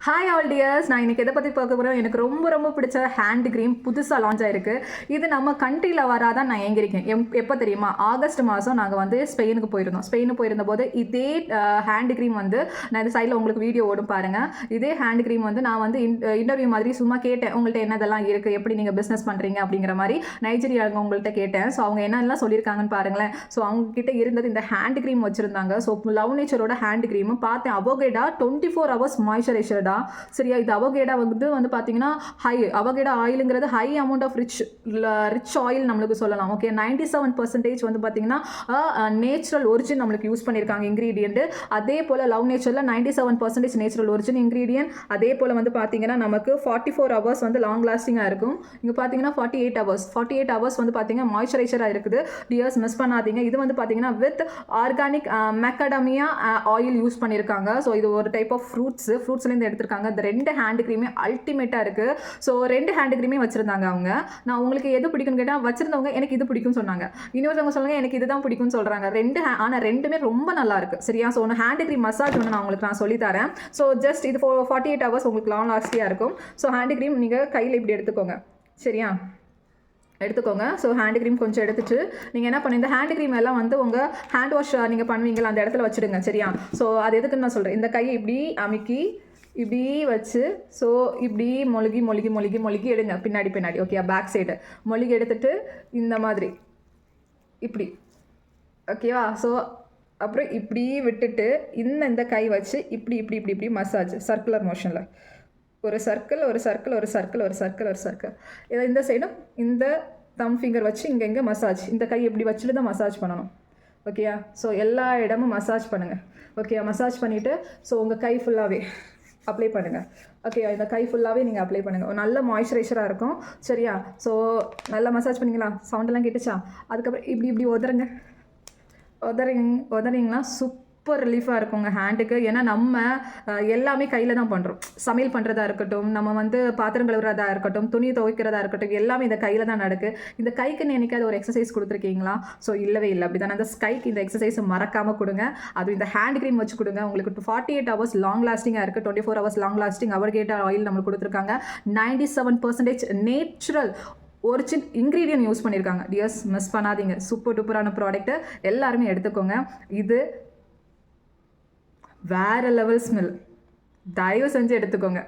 Hi all tears, நான் இன்றைக்கி எதை பற்றி பார்க்க போகிறேன். எனக்கு ரொம்ப பிடிச்ச ஹேண்ட் க்ரீம் புதுசாக லான்ச் ஆகிருக்கு. இது நம்ம கண்ட்ரியில் வராதான் நான் எங்கிருக்கேன். எப்போ தெரியுமா? ஆகஸ்ட் மாதம் நாங்கள் வந்து ஸ்பெயினுக்கு போயிருந்தோம். ஸ்பெயினுக்கு போயிருந்த போது இதே ஹேண்ட் க்ரீம் வந்து நான் இந்த சைடில் உங்களுக்கு வீடியோ ஓடும் பாருங்கள். இதே ஹேண்ட் க்ரீம் வந்து நான் வந்து இன்டர்வியூ மாதிரி சும்மா கேட்டேன், உங்கள்கிட்ட என்னதெல்லாம் இருக்குது, எப்படி நீங்கள் பிஸ்னஸ் பண்ணுறீங்க அப்படிங்கிற மாதிரி நைஜீரியாங்க உங்கள்கிட்ட கேட்டேன். ஸோ அவங்க என்னெல்லாம் சொல்லியிருக்காங்கன்னு பாருங்களேன். ஸோ அவங்ககிட்ட இருந்தது இந்த ஹேண்ட் க்ரீம் வச்சுருந்தாங்க. ஸோ லவ் நேச்சரோட ஹேண்ட் க்ரீமும் பார்த்தேன். Avocado 24 hours moisturiser. சரியா, இது அவகேடா வந்து பார்த்தீங்கன்னா அவகேடா ஆயிலுங்கிறது high amount of rich oil நம்மளுக்கு சொல்லலாம். ஓகே, 97% வந்து பார்த்தீங்கன்னா நேச்சுரல் ஒரிஜின் நம்மளுக்கு யூஸ் பண்ணியிருக்காங்க இன்க்ரீடியன்ட். அதே போல் லவ் நேச்சரில் 97% நேச்சுரல் ஒரிஜின் இன்க்ரீடியன்ட். அதே போல் வந்து பார்த்தீங்கன்னா நமக்கு 44 hours வந்து லாங் லாஸ்டிங்காக இருக்கும். இங்கே பார்த்தீங்கன்னா 48 hours வந்து பார்த்தீங்கன்னா மாய்ஸ்சரைசராக இருக்குது. டியர்ஸ், மிஸ் பண்ணாதீங்க. இது வந்து பார்த்தீங்கன்னா வித் ஆர்கானிக் மெக்கடமியா ஆயில் யூஸ் பண்ணியிருக்காங்க. ஸோ இது ஒரு டைப் ஆஃப் ஃப்ரூட்ஸ்லேருந்து எடுத்திருக்காங்க. இந்த 2 ஹேண்ட் க்ரீமே அல்டிமேட்டாக இருக்குது. ஸோ 2 ஹேண்ட் க்ரீமே வச்சுருந்தாங்க அவங்க. நான் உங்களுக்கு எது பிடிக்கும்னு கேட்டால் வச்சுருந்தவங்க எனக்கு இது பிடிக்கும்னு சொன்னாங்க. இன்னொருத்தவங்க சொல்லுங்க எனக்கு இதுதான் பிடிக்கும்னு சொல்கிறாங்க. ஆனால் ரெண்டுமே ரொம்ப நல்லா இருக்குது. சரியா? ஸோ ஒன்று ஹேண்ட் க்ரீம் மசாஜ் ஒன்று நான் உங்களுக்கு சொல்லித்தரேன். ஸோ ஜஸ்ட் இது 48 hours உங்களுக்கு லாங் லாஸ்டியாக இருக்கும். ஸோ ஹேண்ட் க்ரீம் நீங்கள் கையில் இப்படி எடுத்துக்கோங்க. சரியா, எடுத்துக்கோங்க. ஸோ ஹேண்ட் க்ரீம் கொஞ்சம் எடுத்துட்டு நீங்கள் என்ன பண்ணி இந்த ஹேண்ட் க்ரீம் எல்லாம் வந்து உங்கள் ஹேண்ட் வாஷ் நீங்கள் பண்ணுவீங்களா அந்த இடத்துல வச்சுடுங்க. சரியா? ஸோ அது எதுக்குன்னு நான் சொல்கிறேன். இந்த கையை இப்படி அமுக்கி இப்படி வச்சு, ஸோ இப்படி மொழுகி எடுங்க பின்னாடி. ஓகே, பேக் சைடு மொழுகி எடுத்துட்டு இந்த மாதிரி இப்படி. ஓகேவா? ஸோ அப்புறம் இப்படி விட்டுட்டு இந்த கை வச்சு இப்படி மசாஜ் சர்க்குலர் மோஷனில் ஒரு சர்க்கிள். இதை இந்த சைடும் இந்த தம் ஃபிங்கர் வச்சு இங்கே மசாஜ். இந்த கை இப்படி வச்சுட்டு தான் மசாஜ் பண்ணணும். ஓகேயா? ஸோ எல்லா இடமும் மசாஜ் பண்ணுங்கள். ஓகே, மசாஜ் பண்ணிவிட்டு ஸோ உங்கள் கை ஃபுல்லாகவே அப்ளை பண்ணுங்கள். ஓகே, இந்த கை ஃபுல்லாகவே நீங்கள் அப்ளை பண்ணுங்கள். நல்ல மாய்ஸ்சரைசராக இருக்கும். சரியா? ஸோ நல்லா மசாஜ் பண்ணிங்களா? சவுண்டெல்லாம் கேட்டுச்சா? அதுக்கப்புறம் இப்படி உதறிங்கன்னா சூப்பர் ரிலீஃபாக இருக்குங்க ஹேண்டுக்கு. ஏன்னா நம்ம எல்லாமே கையில் தான் பண்ணுறோம். சமையல் பண்ணுறதா இருக்கட்டும், நம்ம வந்து பாத்திரம் கழுவுறதா இருக்கட்டும், துணி துவைக்கிறதா இருக்கட்டும், எல்லாமே இந்த கையில் தான் நடக்கு. இந்த கைக்குன்னு என்னைக்காவது ஒரு எக்ஸசைஸ் கொடுத்துருக்கீங்களா? ஸோ இல்லவே இல்லை. அப்படி தானே அந்த கைக்கு இந்த எக்ஸசைஸை மறக்காமல் கொடுங்க. அது இந்த ஹேண்ட் க்ரீம் வச்சு கொடுங்க. உங்களுக்கு 48 hours லாங் லாஸ்டிங்காக இருக்குது. 24 hours long lasting avocado oil நம்மளுக்கு கொடுத்துருக்காங்க. 97% நேச்சுரல் ஒரிஜின் இன்க்ரீடியன்ட் யூஸ் பண்ணியிருக்காங்க. டியர்ஸ், மிஸ் பண்ணாதீங்க. சூப்பர் டூப்பரான ப்ராடக்ட்டு, எல்லாருமே எடுத்துக்கோங்க. இது வேறு லெவல் ஸ்மெல். தயவு செஞ்சு எடுத்துக்கோங்க.